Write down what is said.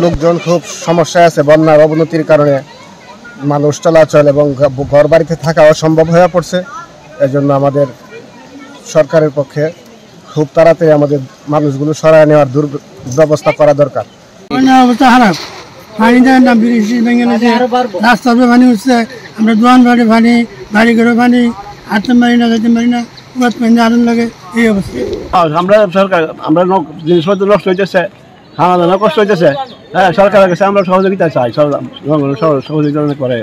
লোকজন খুব সমস্যায় আছে। বন্যার অবনতির কারণে মানুষ চলাচল এবং ঘর বাড়িতে থাকা অসম্ভব হয়ে পড়ছে। এজন্য আমাদের সরকারের পক্ষে খুব তাড়াতাড়ি আমাদের মানুষগুলো সরায় নেওয়ার ব্যবস্থা করা দরকার। অবস্থা খারাপ, পানি দেন না, বৃষ্টি ভেঙে গেছে, রাস্তার পানি উঠছে, আমরা দোয়ান বাড়ি পানি, বাড়ি ঘরে পানি, হাঁটতে পারি না, যেতে পারি না, পানি আনন্দ লাগে, এই অবস্থা। আমরা সরকার, আমরা জিনিসপত্র নষ্ট হইতেছে, খাওয়া দাওয়া কষ্ট হইতেছে। হ্যাঁ, সরকারের কাছে আমরা সহযোগিতা চাই, সহযোগিতা করে।